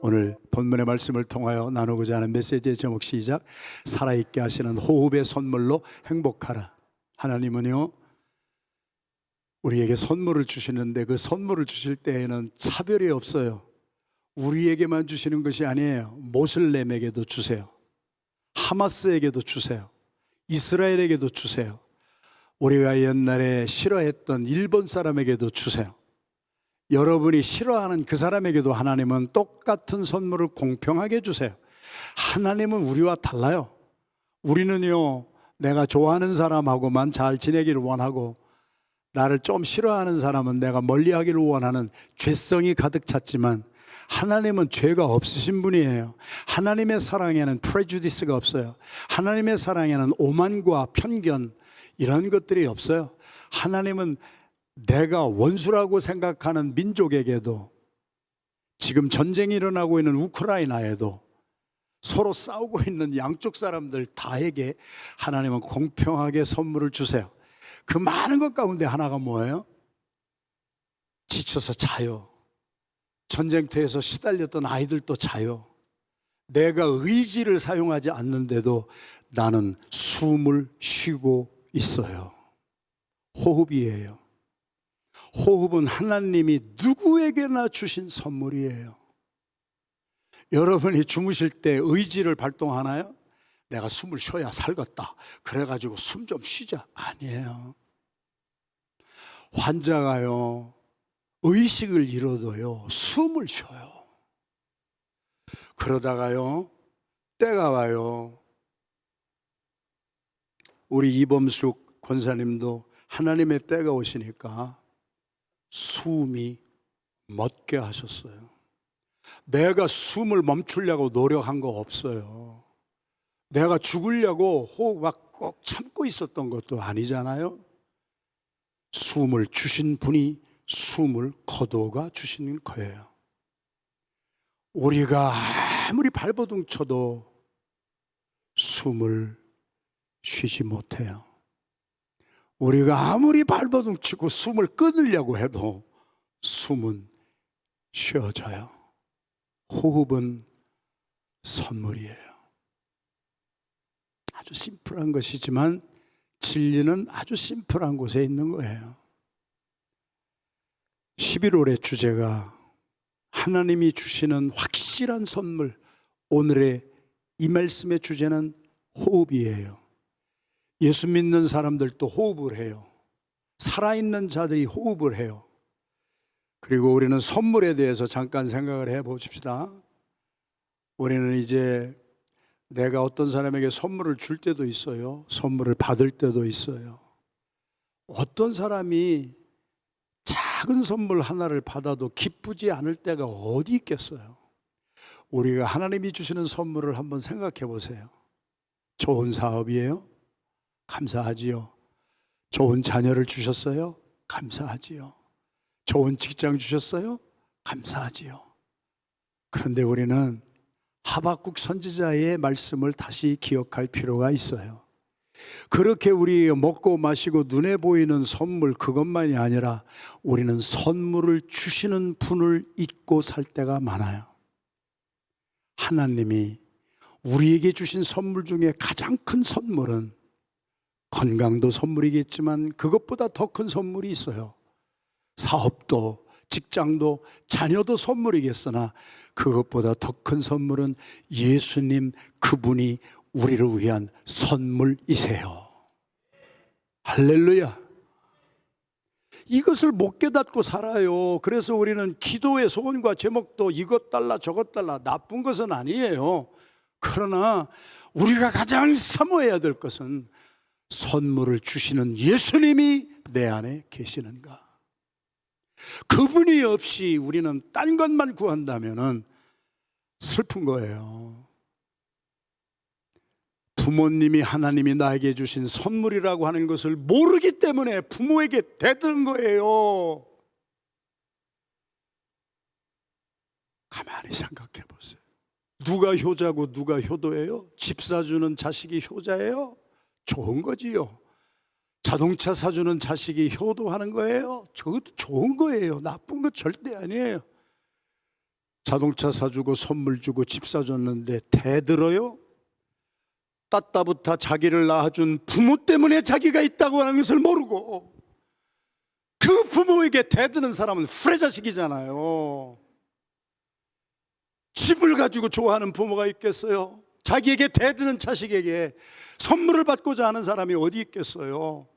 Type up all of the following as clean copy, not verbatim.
오늘 본문의 말씀을 통하여 나누고자 하는 메시지의 제목 시작. 살아있게 하시는 호흡의 선물로 행복하라. 하나님은요, 우리에게 선물을 주시는데 그 선물을 주실 때에는 차별이 없어요. 우리에게만 주시는 것이 아니에요. 모슬렘에게도 주세요. 하마스에게도 주세요. 이스라엘에게도 주세요. 우리가 옛날에 싫어했던 일본 사람에게도 주세요. 여러분이 싫어하는 그 사람에게도 하나님은 똑같은 선물을 공평하게 주세요. 하나님은 우리와 달라요. 우리는요, 내가 좋아하는 사람하고만 잘 지내기를 원하고, 나를 좀 싫어하는 사람은 내가 멀리하기를 원하는 죄성이 가득 찼지만, 하나님은 죄가 없으신 분이에요. 하나님의 사랑에는 프레주디스가 없어요. 하나님의 사랑에는 오만과 편견 이런 것들이 없어요. 하나님은 내가 원수라고 생각하는 민족에게도, 지금 전쟁이 일어나고 있는 우크라이나에도, 서로 싸우고 있는 양쪽 사람들 다에게 하나님은 공평하게 선물을 주세요. 그 많은 것 가운데 하나가 뭐예요? 지쳐서 자요. 전쟁터에서 시달렸던 아이들도 자요. 내가 의지를 사용하지 않는데도 나는 숨을 쉬고 있어요. 호흡이에요. 호흡은 하나님이 누구에게나 주신 선물이에요. 여러분이 주무실 때 의지를 발동하나요? 내가 숨을 쉬어야 살겠다, 그래가지고 숨 좀 쉬자. 아니에요. 환자가요, 의식을 잃어도요, 숨을 쉬어요. 그러다가요, 때가 와요. 우리 이범숙 권사님도 하나님의 때가 오시니까 숨이 멎게 하셨어요. 내가 숨을 멈추려고 노력한 거 없어요. 내가 죽으려고 호흡 막 꼭 참고 있었던 것도 아니잖아요. 숨을 주신 분이 숨을 거두어가 주시는 거예요. 우리가 아무리 발버둥 쳐도 숨을 쉬지 못해요. 우리가 아무리 발버둥 치고 숨을 끊으려고 해도 숨은 쉬어져요. 호흡은 선물이에요. 아주 심플한 것이지만 진리는 아주 심플한 곳에 있는 거예요. 11월의 주제가 하나님이 주시는 확실한 선물, 오늘의 이 말씀의 주제는 호흡이에요. 예수 믿는 사람들도 호흡을 해요. 살아있는 자들이 호흡을 해요. 그리고 우리는 선물에 대해서 잠깐 생각을 해봅시다. 우리는 이제 내가 어떤 사람에게 선물을 줄 때도 있어요. 선물을 받을 때도 있어요. 어떤 사람이 작은 선물 하나를 받아도 기쁘지 않을 때가 어디 있겠어요. 우리가 하나님이 주시는 선물을 한번 생각해 보세요. 좋은 사업이에요? 감사하지요. 좋은 자녀를 주셨어요? 감사하지요. 좋은 직장 주셨어요? 감사하지요. 그런데 우리는 하박국 선지자의 말씀을 다시 기억할 필요가 있어요. 그렇게 우리 먹고 마시고 눈에 보이는 선물 그것만이 아니라 우리는 선물을 주시는 분을 잊고 살 때가 많아요. 하나님이 우리에게 주신 선물 중에 가장 큰 선물은, 건강도 선물이겠지만 그것보다 더 큰 선물이 있어요. 사업도, 직장도, 자녀도 선물이겠으나 그것보다 더 큰 선물은 예수님, 그분이 우리를 위한 선물이세요. 할렐루야. 이것을 못 깨닫고 살아요. 그래서 우리는 기도의 소원과 제목도 이것 달라 저것 달라, 나쁜 것은 아니에요. 그러나 우리가 가장 사모해야 될 것은 선물을 주시는 예수님이 내 안에 계시는가. 그분이 없이 우리는 딴 것만 구한다면 슬픈 거예요. 부모님이 하나님이 나에게 주신 선물이라고 하는 것을 모르기 때문에 부모에게 대드는 거예요. 가만히 생각해 보세요. 누가 효자고 누가 효도예요? 집 사주는 자식이 효자예요? 좋은 거지요. 자동차 사주는 자식이 효도하는 거예요. 저것도 좋은 거예요. 나쁜 거 절대 아니에요. 자동차 사주고 선물 주고 집 사줬는데 대들어요? 따따부타 자기를 낳아준 부모 때문에 자기가 있다고 하는 것을 모르고 그 부모에게 대드는 사람은 후레자식이잖아요. 집을 가지고 좋아하는 부모가 있겠어요? 자기에게 대드는 자식에게 선물을 받고자 하는 사람이 어디 있겠어요?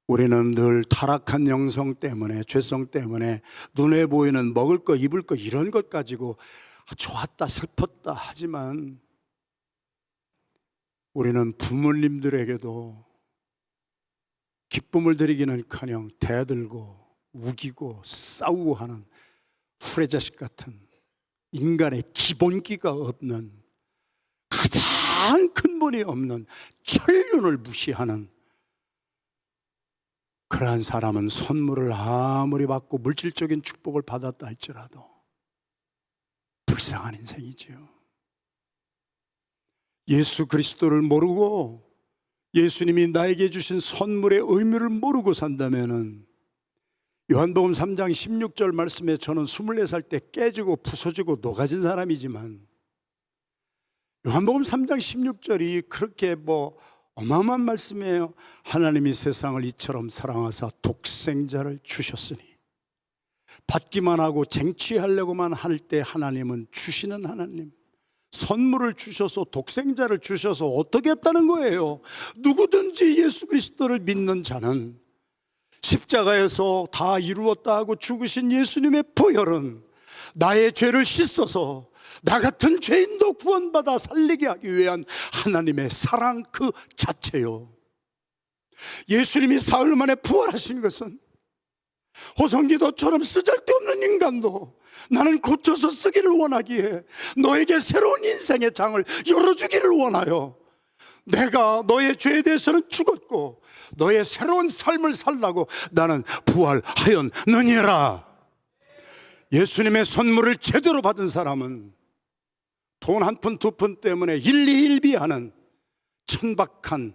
우리는 늘 타락한 영성 때문에, 죄성 때문에 눈에 보이는 먹을 거 입을 거 이런 것 가지고 좋았다 슬펐다 하지만 우리는 부모님들에게도 기쁨을 드리기는커녕 대들고 우기고 싸우고 하는 후레자식 같은 인간의 기본기가 없는, 가장 근본이 없는 천륜을 무시하는 그러한 사람은 선물을 아무리 받고 물질적인 축복을 받았다 할지라도 불쌍한 인생이지요. 예수 그리스도를 모르고 예수님이 나에게 주신 선물의 의미를 모르고 산다면은 요한복음 3장 16절 말씀에 저는 24살 때 깨지고 부서지고 녹아진 사람이지만 요한복음 3장 16절이 그렇게 어마어마한 말씀이에요. 하나님이 세상을 이처럼 사랑하사 독생자를 주셨으니, 받기만 하고 쟁취하려고만 할 때 하나님은 주시는 하나님, 선물을 주셔서 독생자를 주셔서 어떻게 했다는 거예요? 누구든지 예수 그리스도를 믿는 자는 십자가에서 다 이루었다 하고 죽으신 예수님의 보혈은 나의 죄를 씻어서 나 같은 죄인도 구원받아 살리게 하기 위한 하나님의 사랑 그 자체요. 예수님이 사흘 만에 부활하신 것은 호성기도처럼 쓰잘데없는 인간도 나는 고쳐서 쓰기를 원하기에 너에게 새로운 인생의 장을 열어주기를 원하여 내가 너의 죄에 대해서는 죽었고 너의 새로운 삶을 살라고 나는 부활하였느니라. 예수님의 선물을 제대로 받은 사람은 돈 한 푼 두 푼 때문에 일희일비하는 천박한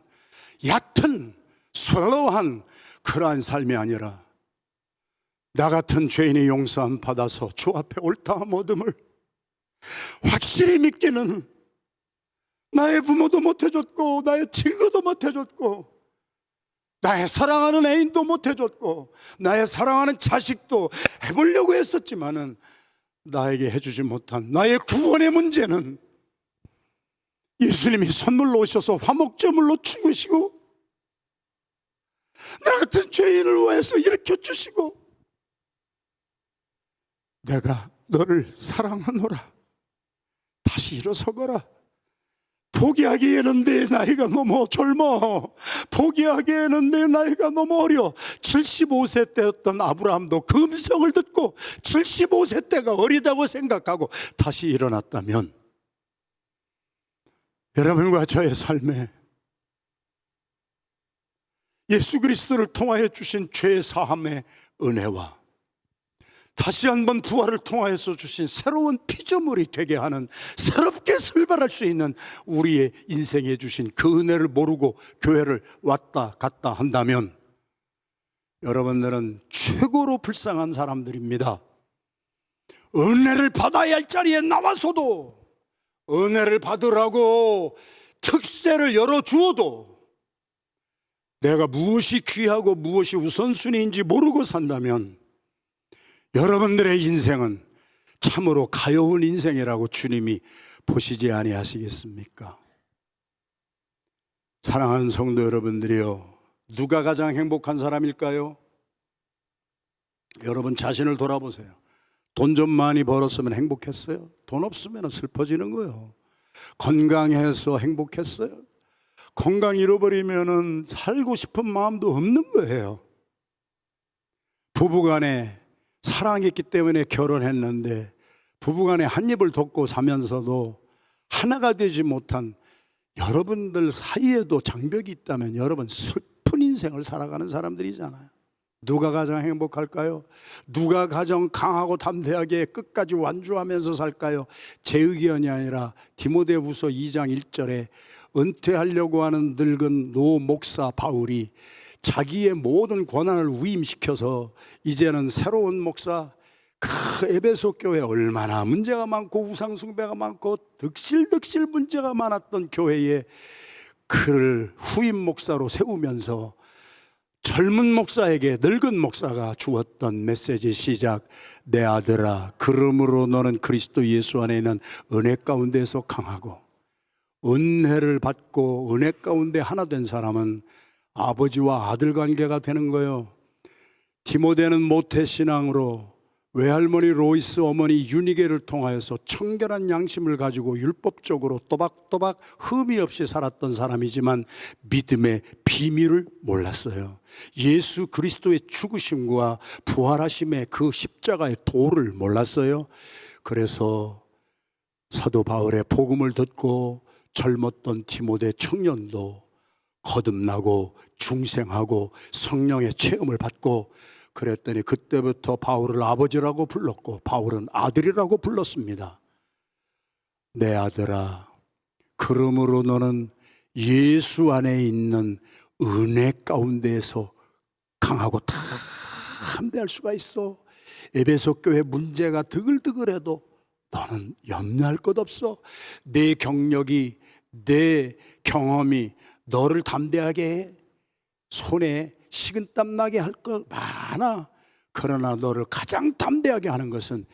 얕은 swallow한 그러한 삶이 아니라 나 같은 죄인이 용서함 받아서 주 앞에 옳다함 얻음을 확실히 믿기는, 나의 부모도 못해줬고 나의 친구도 못해줬고 나의 사랑하는 애인도 못해줬고 나의 사랑하는 자식도 해보려고 했었지만은 나에게 해주지 못한 나의 구원의 문제는 예수님이 선물로 오셔서 화목제물로 죽으시고 나 같은 죄인을 위해서 일으켜 주시고 내가 너를 사랑하노라 다시 일어서거라. 포기하기에는 내 나이가 너무 젊어. 포기하기에는 내 나이가 너무 어려. 75세 때였던 아브라함도 그 음성을 듣고 75세 때가 어리다고 생각하고 다시 일어났다면 여러분과 저의 삶에 예수 그리스도를 통하여 주신 죄 사함의 은혜와 다시 한번 부활을 통하여서 주신 새로운 피조물이 되게 하는, 새롭게 출발할 수 있는 우리의 인생에 주신 그 은혜를 모르고 교회를 왔다 갔다 한다면 여러분들은 최고로 불쌍한 사람들입니다. 은혜를 받아야 할 자리에 나와서도 은혜를 받으라고 특세를 열어주어도 내가 무엇이 귀하고 무엇이 우선순위인지 모르고 산다면 여러분들의 인생은 참으로 가여운 인생이라고 주님이 보시지 아니하시겠습니까? 사랑하는 성도 여러분들이요, 누가 가장 행복한 사람일까요? 여러분 자신을 돌아보세요. 돈 좀 많이 벌었으면 행복했어요? 돈 없으면 슬퍼지는 거예요. 건강해서 행복했어요? 건강 잃어버리면 살고 싶은 마음도 없는 거예요. 부부간에 사랑했기 때문에 결혼했는데 부부간에 한 입을 덮고 사면서도 하나가 되지 못한 여러분들 사이에도 장벽이 있다면 여러분 슬픈 인생을 살아가는 사람들이잖아요. 누가 가장 행복할까요? 누가 가장 강하고 담대하게 끝까지 완주하면서 살까요? 제 의견이 아니라 디모데후서 2장 1절에 은퇴하려고 하는 늙은 노 목사 바울이 자기의 모든 권한을 위임시켜서 이제는 새로운 목사, 그 에베소 교회 얼마나 문제가 많고 우상 숭배가 많고 득실득실 문제가 많았던 교회에 그를 후임 목사로 세우면서 젊은 목사에게 늙은 목사가 주었던 메시지 시작, 내 아들아, 그러므로 너는 그리스도 예수 안에 있는 은혜 가운데서 강하고, 은혜를 받고 은혜 가운데 하나 된 사람은 아버지와 아들 관계가 되는 거예요. 디모데는 모태신앙으로 외할머니 로이스 어머니 유니게를 통하여서 청결한 양심을 가지고 율법적으로 또박또박 흠이 없이 살았던 사람이지만 믿음의 비밀을 몰랐어요. 예수 그리스도의 죽으심과 부활하심의 그 십자가의 도를 몰랐어요. 그래서 사도 바울의 복음을 듣고 젊었던 디모데 청년도 거듭나고 중생하고 성령의 체험을 받고, 그랬더니 그때부터 바울을 아버지라고 불렀고 바울은 아들이라고 불렀습니다. 내 아들아, 그러므로 너는 예수 안에 있는 은혜 가운데에서 강하고 담대할 수가 있어. 에베소 교회 문제가 드글드글해도 너는 염려할 것 없어. 내 경력이, 내 경험이 너를 담대하게 해. 손에 식은땀 나게 할 것 많아. 그러나 너를 가장 담대하게 하는 것은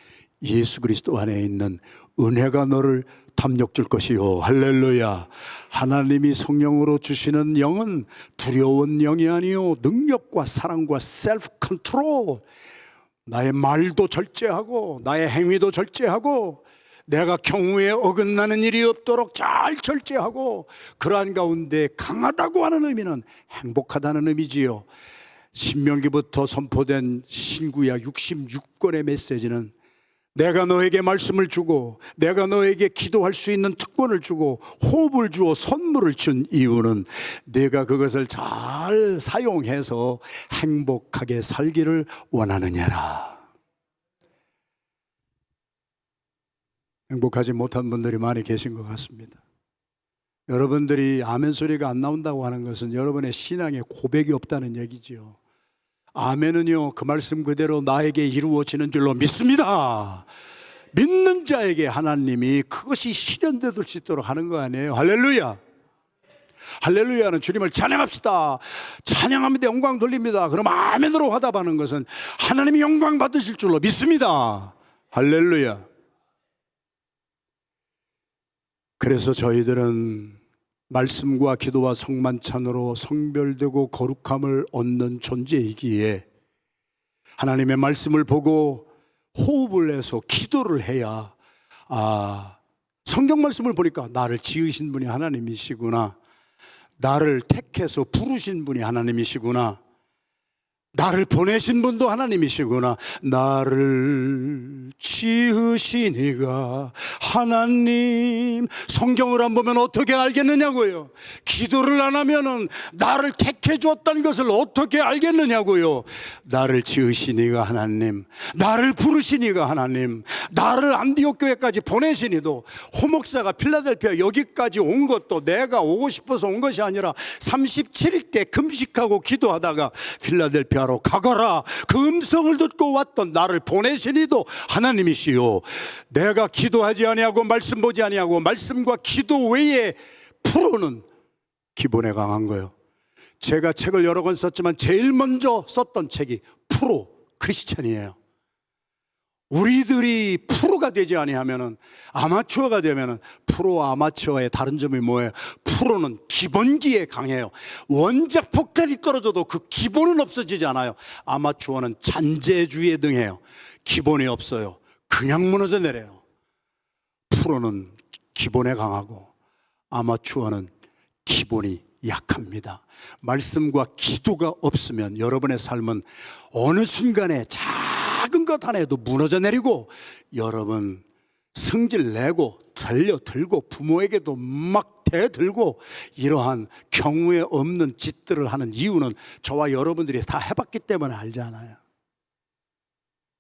예수 그리스도 안에 있는 은혜가 너를 담력 줄 것이요. 할렐루야. 하나님이 성령으로 주시는 영은 두려운 영이 아니요 능력과 사랑과 셀프 컨트롤, 나의 말도 절제하고 나의 행위도 절제하고 내가 경우에 어긋나는 일이 없도록 잘 절제하고, 그러한 가운데 강하다고 하는 의미는 행복하다는 의미지요. 신명기부터 선포된 신구약 66권의 메시지는 내가 너에게 말씀을 주고 내가 너에게 기도할 수 있는 특권을 주고 호흡을 주어 선물을 준 이유는 내가 그것을 잘 사용해서 행복하게 살기를 원하느냐라. 행복하지 못한 분들이 많이 계신 것 같습니다. 여러분들이 아멘 소리가 안 나온다고 하는 것은 여러분의 신앙에 고백이 없다는 얘기지요. 아멘은요, 그 말씀 그대로 나에게 이루어지는 줄로 믿습니다. 믿는 자에게 하나님이 그것이 실현될 수 있도록 하는 거 아니에요. 할렐루야. 할렐루야는 주님을 찬양합시다. 찬양합니다. 영광 돌립니다. 그럼 아멘으로 화답하는 것은 하나님이 영광 받으실 줄로 믿습니다. 할렐루야. 그래서 저희들은 말씀과 기도와 성만찬으로 성별되고 거룩함을 얻는 존재이기에 하나님의 말씀을 보고 호흡을 해서 기도를 해야, 성경 말씀을 보니까 나를 지으신 분이 하나님이시구나, 나를 택해서 부르신 분이 하나님이시구나, 나를 보내신 분도 하나님이시구나, 나를 지으신 이가 하나님. 성경을 안 보면 어떻게 알겠느냐고요. 기도를 안 하면은 나를 택해 주었다는 것을 어떻게 알겠느냐고요. 나를 지으신 이가 하나님, 나를 부르신 이가 하나님, 나를 안디옥 교회까지 보내신 이도, 호목사가 필라델피아 여기까지 온 것도 내가 오고 싶어서 온 것이 아니라 37일 때 금식하고 기도하다가 필라델피아 가거라 그 음성을 듣고 왔던 나를 보내신 이도 하나님이시요. 내가 기도하지 아니하고 말씀 보지 아니하고 말씀과 기도 외에 프로는 기본에 강한 거예요. 제가 책을 여러 권 썼지만 제일 먼저 썼던 책이 프로 크리스찬이에요. 우리들이 프로가 되지 아니하면은, 아마추어가 되면은, 프로와 아마추어의 다른 점이 뭐예요? 프로는 기본기에 강해요. 원자 폭탄이 떨어져도 그 기본은 없어지지 않아요. 아마추어는 잔재주의에 등해요. 기본이 없어요. 그냥 무너져 내려요. 프로는 기본에 강하고 아마추어는 기본이 약합니다. 말씀과 기도가 없으면 여러분의 삶은 어느 순간에 작은 것 하나에도 무너져 내리고, 여러분 성질 내고 달려들고 부모에게도 막 대들고 이러한 경우에 없는 짓들을 하는 이유는 저와 여러분들이 다 해봤기 때문에 알잖아요.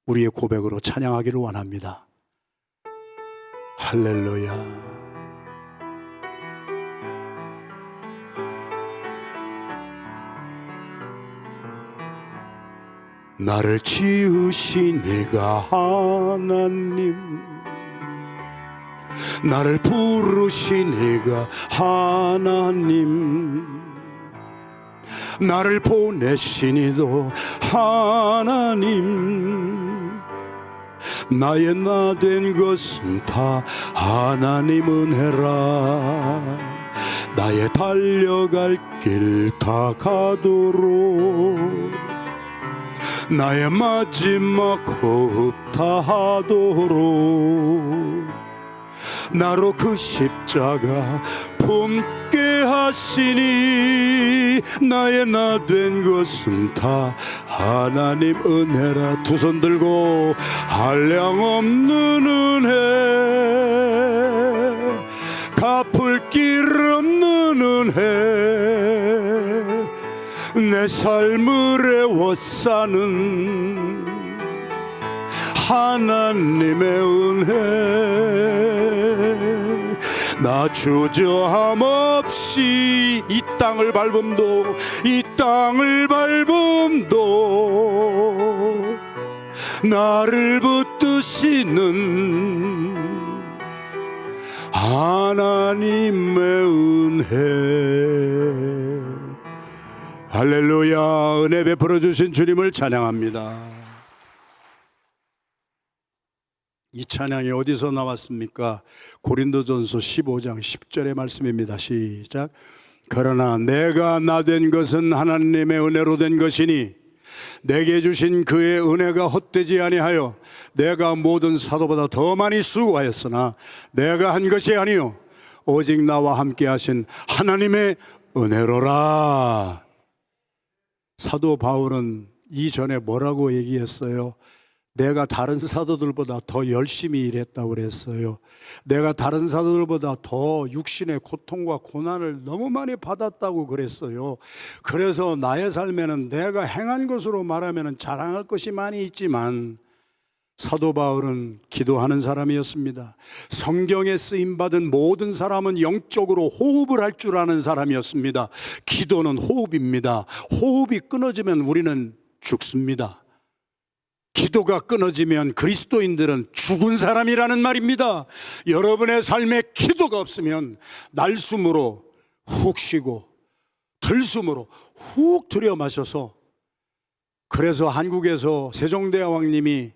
우리의 고백으로 찬양하기를 원합니다. 할렐루야. 나를 지으신 네가 하나님, 나를 부르신 네가 하나님, 나를 보내신 이도 하나님, 나의 나 된 것은 다 하나님 은혜라. 나의 달려갈 길 다 가도록, 나의 마지막 호흡 다 하도록, 나로 그 십자가 품게 하시니 나의 나 된 것은 다 하나님 은혜라. 두 손 들고 한량없는 은혜, 갚을 길 없는 은혜, 내 삶을 애워싸는 하나님의 은혜. 나 주저함 없이 이 땅을 밟음도, 이 땅을 밟음도 나를 붙드시는 하나님의 은혜. 할렐루야. 은혜 베풀어 주신 주님을 찬양합니다. 이 찬양이 어디서 나왔습니까? 고린도전서 15장 10절의 말씀입니다. 시작. 그러나 내가 나 된 것은 하나님의 은혜로 된 것이니 내게 주신 그의 은혜가 헛되지 아니하여 내가 모든 사도보다 더 많이 수고하였으나 내가 한 것이 아니요 오직 나와 함께 하신 하나님의 은혜로라. 사도 바울은 이전에 뭐라고 얘기했어요? 내가 다른 사도들보다 더 열심히 일했다고 그랬어요. 내가 다른 사도들보다 더 육신의 고통과 고난을 너무 많이 받았다고 그랬어요. 그래서 나의 삶에는 내가 행한 것으로 말하면 자랑할 것이 많이 있지만 사도 바울은 기도하는 사람이었습니다. 성경에 쓰임받은 모든 사람은 영적으로 호흡을 할 줄 아는 사람이었습니다. 기도는 호흡입니다. 호흡이 끊어지면 우리는 죽습니다. 기도가 끊어지면 그리스도인들은 죽은 사람이라는 말입니다. 여러분의 삶에 기도가 없으면 날숨으로 훅 쉬고 들숨으로 훅 들여 마셔서, 그래서 한국에서 세종대왕님이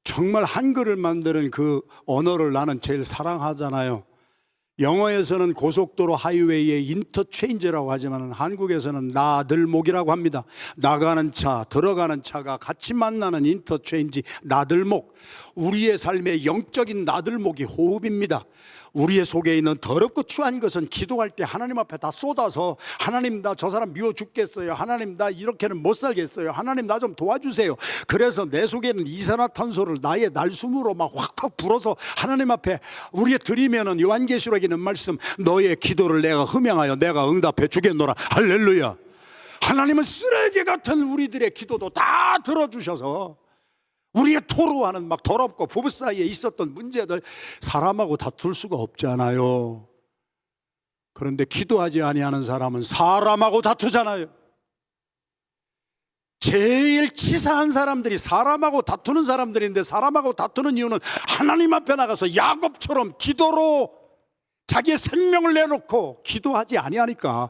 정말 한글을 만드는 그 언어를 나는 제일 사랑하잖아요. 영어에서는 고속도로 하이웨이의 인터체인지라고 하지만 한국에서는 나들목이라고 합니다. 나가는 차, 들어가는 차가 같이 만나는 인터체인지, 나들목. 우리의 삶의 영적인 나들목이 호흡입니다. 우리의 속에 있는 더럽고 추한 것은 기도할 때 하나님 앞에 다 쏟아서, 하나님 나 저 사람 미워 죽겠어요, 하나님 나 이렇게는 못 살겠어요, 하나님 나 좀 도와주세요. 그래서 내 속에 있는 이산화탄소를 나의 날숨으로 막 확확 불어서 하나님 앞에 우리의 드리면은 요한계시록에 있는 말씀, 너의 기도를 내가 흠양하여 내가 응답해 주겠노라. 할렐루야. 하나님은 쓰레기 같은 우리들의 기도도 다 들어주셔서 우리의 토로하는 막 더럽고 부부 사이에 있었던 문제들 사람하고 다툴 수가 없잖아요. 그런데 기도하지 아니하는 사람은 사람하고 다투잖아요. 제일 치사한 사람들이 사람하고 다투는 사람들인데, 사람하고 다투는 이유는 하나님 앞에 나가서 야곱처럼 기도로 자기의 생명을 내놓고 기도하지 아니하니까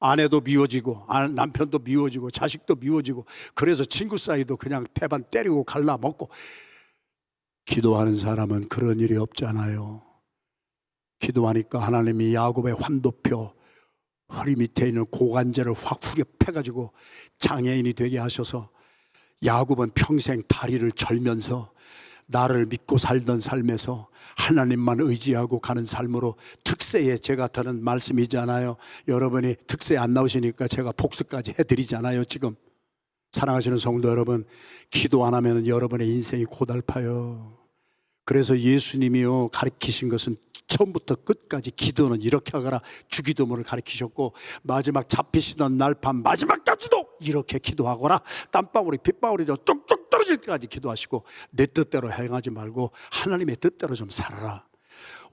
아내도 미워지고 남편도 미워지고 자식도 미워지고, 그래서 친구 사이도 그냥 배반 때리고 갈라먹고. 기도하는 사람은 그런 일이 없잖아요. 기도하니까 하나님이 야곱의 환도표 허리 밑에 있는 고관절을 확 후려 패가지고 장애인이 되게 하셔서 야곱은 평생 다리를 절면서 나를 믿고 살던 삶에서 하나님만 의지하고 가는 삶으로, 특세에 제가 드는 말씀이잖아요. 여러분이 특세 안 나오시니까 제가 복수까지 해드리잖아요. 지금 사랑하시는 성도 여러분, 기도 안 하면 여러분의 인생이 고달파요. 그래서 예수님이요 가르치신 것은 처음부터 끝까지 기도는 이렇게 하거라, 주기도문을 가르치셨고, 마지막 잡히시던 날밤 마지막까지도 이렇게 기도하거라, 땀방울이 핏방울이 뚝뚝 떨어질 때까지 기도하시고, 내 뜻대로 행하지 말고 하나님의 뜻대로 좀 살아라.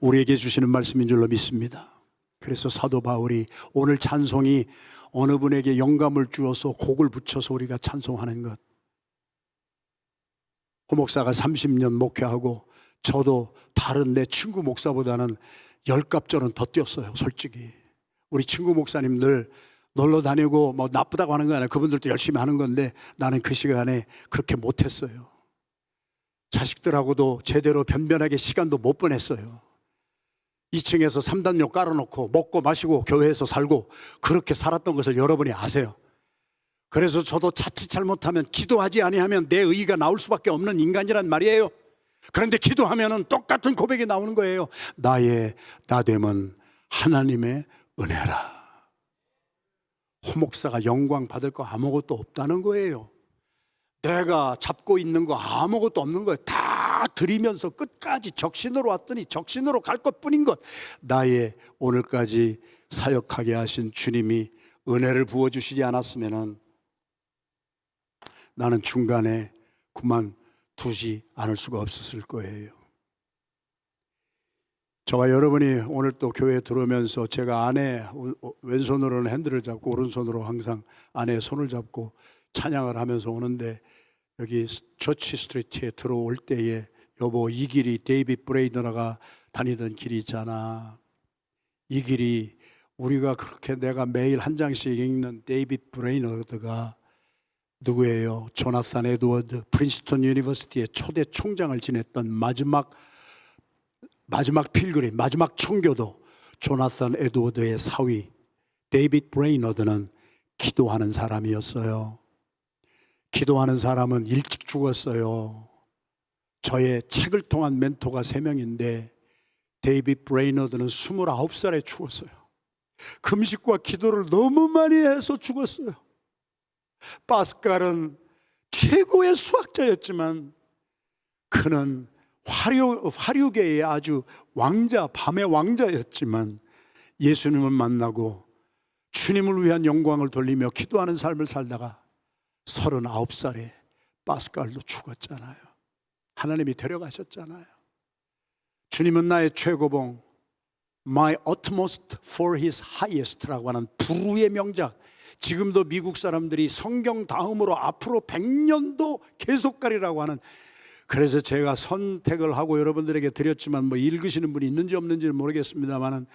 우리에게 주시는 말씀인 줄로 믿습니다. 그래서 사도 바울이 오늘 찬송이 어느 분에게 영감을 주어서 곡을 붙여서 우리가 찬송하는 것, 호목사가 30년 목회하고 저도 다른 내 친구 목사보다는 10갑절은 더 뛰었어요. 솔직히 우리 친구 목사님들 놀러 다니고 뭐 나쁘다고 하는 거 아니에요. 그분들도 열심히 하는 건데 나는 그 시간에 그렇게 못했어요. 자식들하고도 제대로 변변하게 시간도 못 보냈어요. 2층에서 3단료 깔아놓고 먹고 마시고 교회에서 살고 그렇게 살았던 것을 여러분이 아세요. 그래서 저도 자칫 잘못하면 기도하지 아니하면 내 의의가 나올 수밖에 없는 인간이란 말이에요. 그런데 기도하면은 똑같은 고백이 나오는 거예요. 나의 나됨은 하나님의 은혜라. 호목사가 영광 받을 거 아무것도 없다는 거예요. 내가 잡고 있는 거 아무것도 없는 거예요. 다 드리면서 끝까지 적신으로 왔더니 적신으로 갈 것뿐인 것. 나의 오늘까지 사역하게 하신 주님이 은혜를 부어주시지 않았으면 나는 중간에 그만두지 않을 수가 없었을 거예요. 저와 여러분이 오늘 또 교회에 들어오면서 제가 아내 왼손으로는 핸들을 잡고 오른손으로 항상 아내의 손을 잡고 찬양을 하면서 오는데 여기 처치 스트리트에 들어올 때에 여보 이 길이 데이빗 브레이너가 다니던 길이 있잖아. 이 길이 우리가 그렇게 내가 매일 한 장씩 읽는 데이빗 브레이너가 누구예요? 조나산 에드워드 프린스턴 유니버시티의 초대 총장을 지냈던 마지막 필그림, 마지막 청교도 조나산 에드워드의 사위 데이빗 브레이너드는 기도하는 사람이었어요. 기도하는 사람은 일찍 죽었어요. 저의 책을 통한 멘토가 3명인데 데이빗 브레이너드는 29살에 죽었어요. 금식과 기도를 너무 많이 해서 죽었어요. 파스칼은 최고의 수학자였지만 그는 화류계의 아주 왕자, 밤의 왕자였지만 예수님을 만나고 주님을 위한 영광을 돌리며 기도하는 삶을 살다가 39살에 파스칼도 죽었잖아요. 하나님이 데려가셨잖아요. 주님은 나의 최고봉, My utmost for his highest라고 하는 불후의 명작. 지금도 미국 사람들이 성경 다음으로 앞으로 100년도 계속 가리라고 하는, 그래서 제가 선택을 하고 여러분들에게 드렸지만 뭐 읽으시는 분이 있는지 없는지는 모르겠습니다만은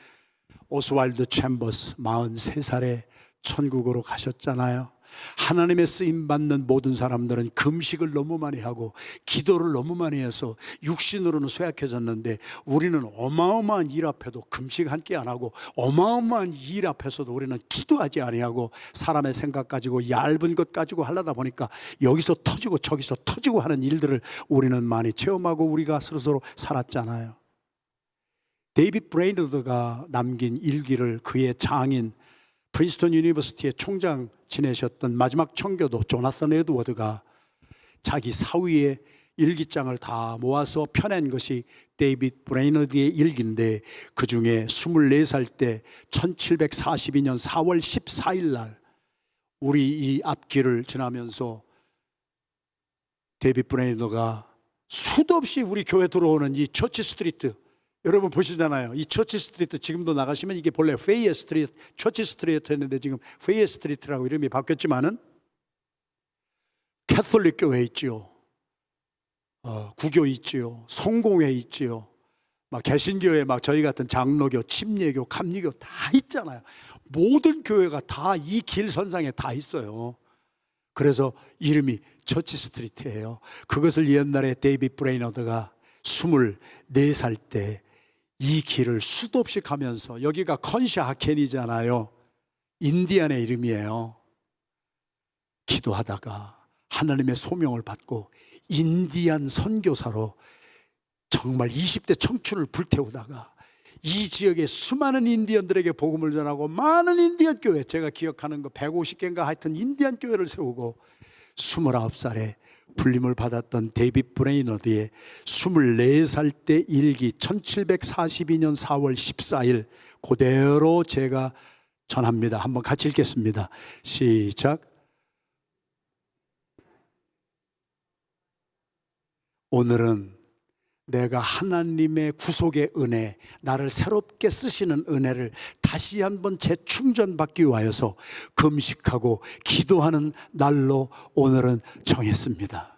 오스왈드 챔버스 43살에 천국으로 가셨잖아요. 하나님의 쓰임받는 모든 사람들은 금식을 너무 많이 하고 기도를 너무 많이 해서 육신으로는 쇠약해졌는데 우리는 어마어마한 일 앞에도 금식 한 끼 안 하고 어마어마한 일 앞에서도 우리는 기도하지 아니하고 사람의 생각 가지고 얇은 것 가지고 하려다 보니까 여기서 터지고 저기서 터지고 하는 일들을 우리는 많이 체험하고 우리가 스스로 살았잖아요. 데이빗 브레이너드가 남긴 일기를 그의 장인 프린스턴 유니버시티의 총장 지내셨던 마지막 청교도 조나산 에드워드가 자기 사위의 일기장을 다 모아서 펴낸 것이 데이빗 브레이너드의 일기인데 그 중에 24살 때 1742년 4월 14일 날 우리 이 앞길을 지나면서 데이빗 브레이너드가 수도 없이 우리 교회 들어오는 이 처치 스트리트, 여러분 보시잖아요. 이 처치 스트리트 지금도 나가시면 이게 본래 페이에 스트리트, 처치 스트리트였는데 지금 페이에 스트리트라고 이름이 바뀌었지만은 캐톨릭 교회 있지요. 구교 있지요. 성공회 있지요. 막 개신교회 막 저희 같은 장로교, 침례교, 감리교 다 있잖아요. 모든 교회가 다 이 길선상에 다 있어요. 그래서 이름이 처치 스트리트예요. 그것을 옛날에 데이빗 브레이너드가 24살 때 이 길을 수도 없이 가면서, 여기가 컨샤하켄이잖아요. 인디안의 이름이에요. 기도하다가 하나님의 소명을 받고 인디안 선교사로 정말 20대 청춘을 불태우다가 이 지역의 수많은 인디언들에게 복음을 전하고 많은 인디안 교회, 제가 기억하는 거 150개인가 하여튼 인디안 교회를 세우고 29살에 불림을 받았던 데이빗 브레이너드의 24살 때 일기 1742년 4월 14일 그대로 제가 전합니다. 한번 같이 읽겠습니다. 시작. 오늘은 내가 하나님의 구속의 은혜, 나를 새롭게 쓰시는 은혜를 다시 한번 재충전받기 위하여서 금식하고 기도하는 날로 오늘은 정했습니다.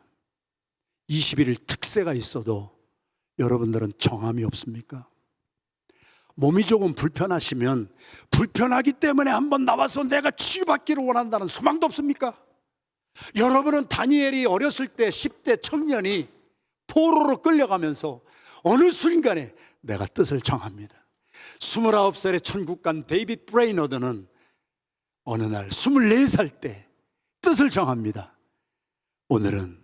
21일 특세가 있어도 여러분들은 정함이 없습니까? 몸이 조금 불편하시면 불편하기 때문에 한번 나와서 내가 치유받기를 원한다는 소망도 없습니까? 여러분은 다니엘이 어렸을 때 10대 청년이 포로로 끌려가면서 어느 순간에 내가 뜻을 정합니다. 29살의 천국간 데이빗 브레이너드는 어느 날 24살 때 뜻을 정합니다. 오늘은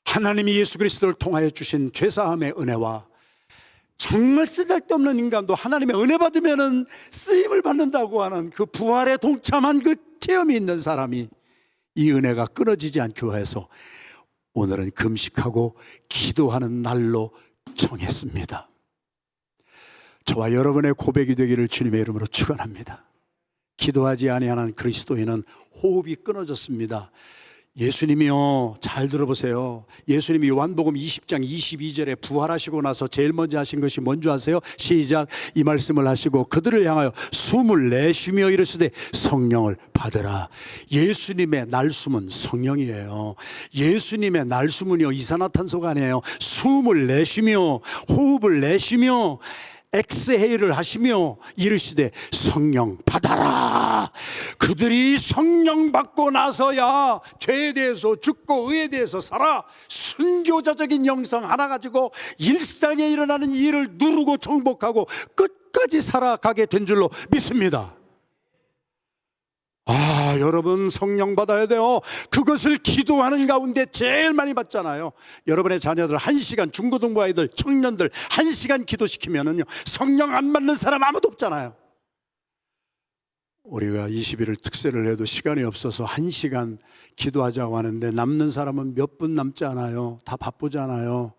하나님이 예수 그리스도를 통하여 주신 죄사함의 은혜와 정말 쓰잘데없는 인간도 하나님의 은혜 받으면 쓰임을 받는다고 하는 그 부활에 동참한 그 체험이 있는 사람이 이 은혜가 끊어지지 않기로 해서 오늘은 금식하고 기도하는 날로 정했습니다. 저와 여러분의 고백이 되기를 주님의 이름으로 축원합니다. 기도하지 아니하는 그리스도인은 호흡이 끊어졌습니다. 예수님이요, 잘 들어보세요. 예수님이 요한복음 20장 22절에 부활하시고 나서 제일 먼저 하신 것이 뭔지 아세요? 시작. 이 말씀을 하시고 그들을 향하여 숨을 내쉬며 이르시되 성령을 받으라. 예수님의 날숨은 성령이에요. 예수님의 날숨은요, 이산화탄소가 아니에요. 숨을 내쉬며 호흡을 내쉬며 엑스헤일을 하시며 이르시되 성령 받아라. 그들이 성령 받고 나서야 죄에 대해서 죽고 의에 대해서 살아 순교자적인 영성 하나 가지고 일상에 일어나는 일을 누르고 정복하고 끝까지 살아가게 된 줄로 믿습니다. 여러분 성령 받아야 돼요. 그것을 기도하는 가운데 제일 많이 받잖아요. 여러분의 자녀들 1시간, 중고등부 아이들, 청년들 1시간 기도시키면은요, 성령 안 받는 사람 아무도 없잖아요. 우리가 21일 특세를 해도 시간이 없어서 1시간 기도하자고 하는데 남는 사람은 몇 분 남지 않아요. 다 바쁘잖아요.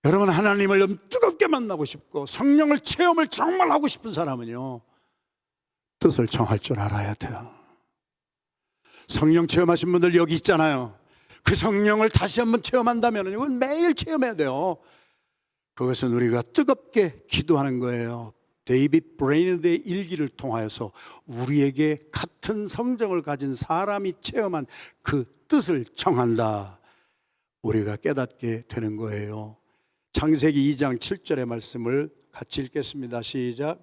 여러분 하나님을 뜨겁게 만나고 싶고 성령을 체험을 정말 하고 싶은 사람은요, 뜻을 정할 줄 알아야 돼요. 성령 체험하신 분들 여기 있잖아요. 그 성령을 다시 한번 체험한다면 이건 매일 체험해야 돼요. 그것은 우리가 뜨겁게 기도하는 거예요. 데이빗 브레이너드의 일기를 통하여서 우리에게 같은 성정을 가진 사람이 체험한 그 뜻을 정한다, 우리가 깨닫게 되는 거예요. 창세기 2장 7절의 말씀을 같이 읽겠습니다. 시작.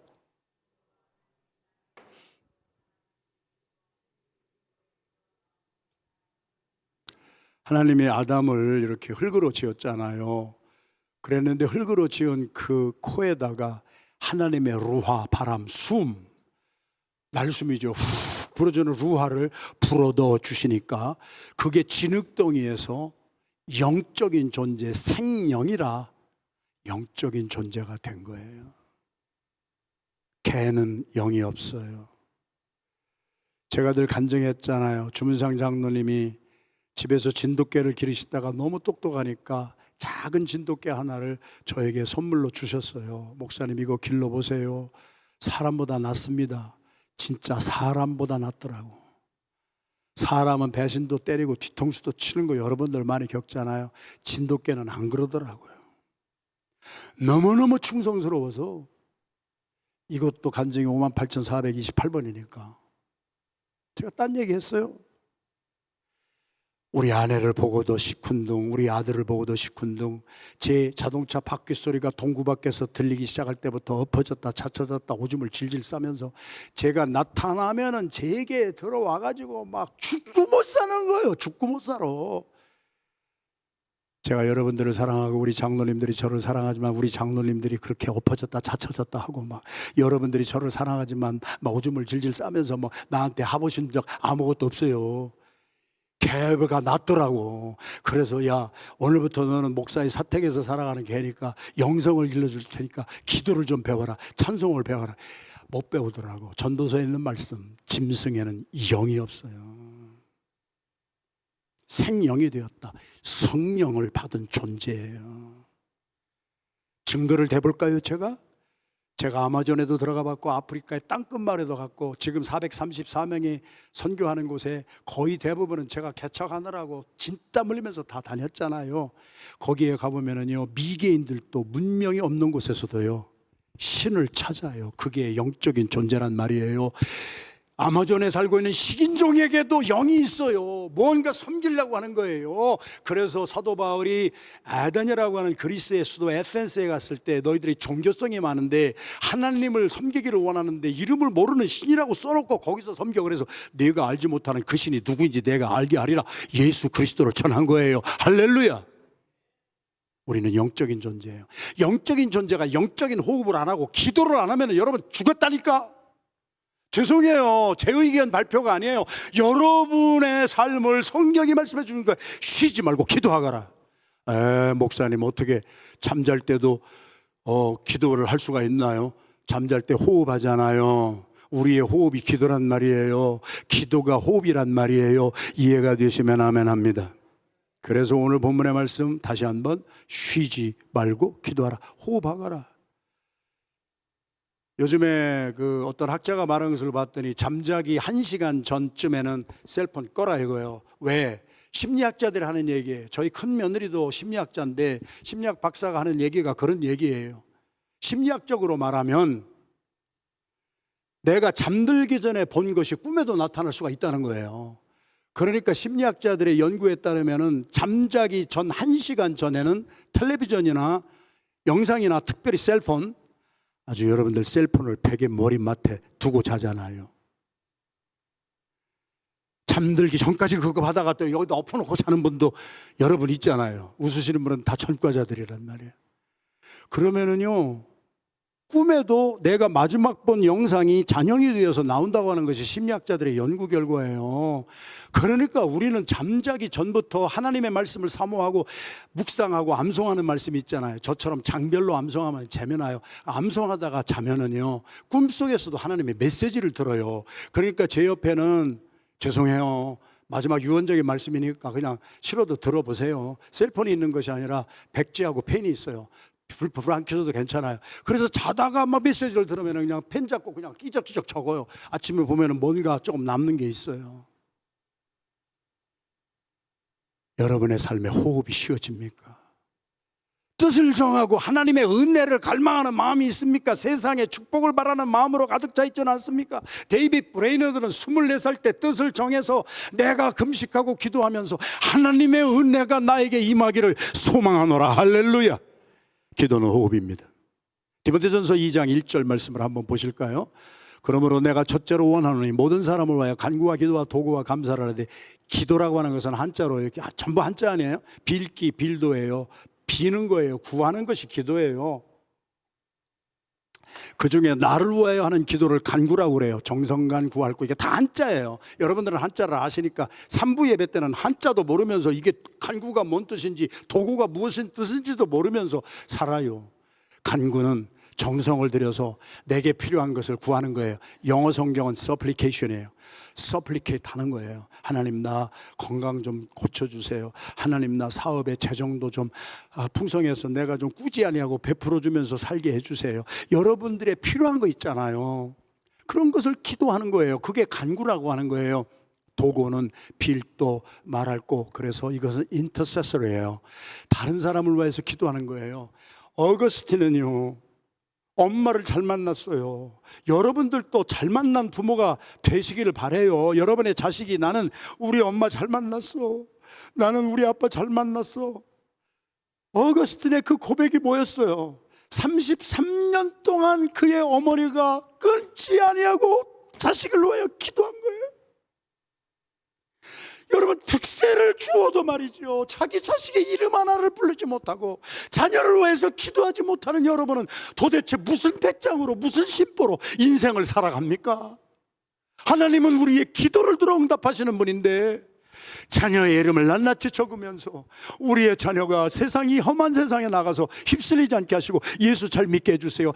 하나님이 아담을 이렇게 흙으로 지었잖아요. 그랬는데 흙으로 지은 그 코에다가 하나님의 루하, 바람, 숨, 날숨이죠. 후 불어주는 루하를 불어넣어 주시니까 그게 진흙덩이에서 영적인 존재, 생명이라 영적인 존재가 된 거예요. 개는 영이 없어요. 제가 늘 간증했잖아요. 주문상 장로님이 집에서 진돗개를 기르시다가 너무 똑똑하니까 작은 진돗개 하나를 저에게 선물로 주셨어요. 목사님 이거 길러보세요. 사람보다 낫습니다. 진짜 사람보다 낫더라고. 사람은 배신도 때리고 뒤통수도 치는 거 여러분들 많이 겪잖아요. 진돗개는 안 그러더라고요. 너무너무 충성스러워서. 이것도 간증이 58,428번이니까 제가 딴 얘기 했어요. 우리 아내를 보고도 시큰둥, 우리 아들을 보고도 시큰둥. 제 자동차 바퀴 소리가 동구 밖에서 들리기 시작할 때부터 엎어졌다 차쳐졌다 오줌을 질질 싸면서 제가 나타나면은 제게 들어와가지고 막 죽고 못 사는 거예요. 죽고 못 살아. 제가 여러분들을 사랑하고 우리 장로님들이 저를 사랑하지만 우리 장로님들이 그렇게 엎어졌다 차쳐졌다 하고 막 여러분들이 저를 사랑하지만 막 오줌을 질질 싸면서 뭐 나한테 해보신 적 아무것도 없어요. 개가 낫더라고. 그래서 야, 오늘부터 너는 목사의 사택에서 살아가는 개니까 영성을 길러줄 테니까 기도를 좀 배워라, 찬송을 배워라. 못 배우더라고. 전도서에 있는 말씀, 짐승에는 영이 없어요. 생영이 되었다. 성령을 받은 존재예요. 증거를 대볼까요? 제가 아마존에도 들어가 봤고 아프리카의 땅끝마을에도 갔고 지금 434명이 선교하는 곳에 거의 대부분은 제가 개척하느라고 진땀 흘리면서 다 다녔잖아요. 거기에 가보면은요, 미개인들도 문명이 없는 곳에서도요 신을 찾아요. 그게 영적인 존재란 말이에요. 아마존에 살고 있는 식인종에게도 영이 있어요. 뭔가 섬기려고 하는 거예요. 그래서 사도 바울이 아데냐라고 하는 그리스의 수도 에센스에 갔을 때 너희들이 종교성이 많은데 하나님을 섬기기를 원하는데 이름을 모르는 신이라고 써놓고 거기서 섬겨. 그래서 내가 알지 못하는 그 신이 누구인지 내가 알게 하리라. 예수 그리스도를 전한 거예요. 할렐루야. 우리는 영적인 존재예요. 영적인 존재가 영적인 호흡을 안 하고 기도를 안 하면 여러분 죽었다니까. 죄송해요. 제 의견 발표가 아니에요. 여러분의 삶을 성경이 말씀해 주는 거예요. 쉬지 말고 기도하거라. 목사님 어떻게 잠잘 때도 기도를 할 수가 있나요? 잠잘 때 호흡하잖아요. 우리의 호흡이 기도란 말이에요. 기도가 호흡이란 말이에요. 이해가 되시면 아멘 합니다. 그래서 오늘 본문의 말씀 다시 한번 쉬지 말고 기도하라. 호흡하거라. 요즘에 그 어떤 학자가 말한 것을 봤더니 잠자기 1시간 전쯤에는 셀폰 꺼라 이거예요. 왜? 심리학자들이 하는 얘기예요. 저희 큰 며느리도 심리학자인데 심리학 박사가 하는 얘기가 그런 얘기예요. 심리학적으로 말하면 내가 잠들기 전에 본 것이 꿈에도 나타날 수가 있다는 거예요. 그러니까 심리학자들의 연구에 따르면 잠자기 전 1시간 전에는 텔레비전이나 영상이나 특별히 셀폰, 아주 여러분들 셀폰을 베개 머리맡에 두고 자잖아요. 잠들기 전까지 그거 받아가 또 여기다 엎어놓고 자는 분도 여러분 있잖아요. 웃으시는 분은 다 전과자들이란 말이에요. 그러면은요, 꿈에도 내가 마지막 본 영상이 잔영이 되어서 나온다고 하는 것이 심리학자들의 연구 결과예요. 그러니까 우리는 잠자기 전부터 하나님의 말씀을 사모하고 묵상하고 암송하는 말씀이 있잖아요. 저처럼 장별로 암송하면 재미나요. 암송하다가 자면은요, 꿈속에서도 하나님의 메시지를 들어요. 그러니까 제 옆에는 죄송해요. 마지막 유언적인 말씀이니까 그냥 싫어도 들어보세요. 셀폰이 있는 것이 아니라 백지하고 펜이 있어요. 불 안 켜져도 괜찮아요. 그래서 자다가 막 메시지를 들으면 그냥 펜 잡고 그냥 끼적끼적 적어요. 아침에 보면 뭔가 조금 남는 게 있어요. 여러분의 삶에 호흡이 쉬어집니까? 뜻을 정하고 하나님의 은혜를 갈망하는 마음이 있습니까? 세상에 축복을 바라는 마음으로 가득 차 있지는 않습니까? 데이빗 브레이너드는 24살 때 뜻을 정해서 내가 금식하고 기도하면서 하나님의 은혜가 나에게 임하기를 소망하노라. 할렐루야. 기도는 호흡입니다. 디모데전서 2장 1절 말씀을 한번 보실까요? 그러므로 내가 첫째로 원하노니 모든 사람을 위하여 간구와 기도와 도구와 감사를 하되, 기도라고 하는 것은 한자로 이렇게 전부 한자 아니에요? 빌기, 빌도예요. 비는 거예요. 구하는 것이 기도예요. 그 중에 나를 위하여 하는 기도를 간구라고 그래요. 정성간 구할구, 이게 다 한자예요. 여러분들은 한자를 아시니까 3부 예배 때는 한자도 모르면서 이게 간구가 뭔 뜻인지 도구가 무엇인 뜻인지도 모르면서 살아요. 간구는 정성을 들여서 내게 필요한 것을 구하는 거예요. 영어 성경은 supplication이에요. supplicate 하는 거예요. 하나님 나 건강 좀 고쳐주세요. 하나님 나 사업의 재정도 좀 풍성해서 내가 좀 꾸지 아니하고 베풀어 주면서 살게 해주세요. 여러분들의 필요한 거 있잖아요. 그런 것을 기도하는 거예요. 그게 간구라고 하는 거예요. 도구는 빌도 말할고, 그래서 이것은 인터세서예요. 다른 사람을 위해서 기도하는 거예요. 어거스틴은요, 엄마를 잘 만났어요. 여러분들도 잘 만난 부모가 되시기를 바라요. 여러분의 자식이 나는 우리 엄마 잘 만났어, 나는 우리 아빠 잘 만났어. 어거스틴의 그 고백이 뭐였어요? 33년 동안 그의 어머니가 끊지 아니하고 자식을 위하여 기도한 거예요. 여러분, 특세를 주어도 말이죠, 자기 자식의 이름 하나를 부르지 못하고 자녀를 위해서 기도하지 못하는 여러분은 도대체 무슨 배짱으로, 무슨 심보로 인생을 살아갑니까? 하나님은 우리의 기도를 들어 응답하시는 분인데 자녀의 이름을 낱낱이 적으면서 우리의 자녀가 세상이 험한 세상에 나가서 휩쓸리지 않게 하시고 예수 잘 믿게 해주세요.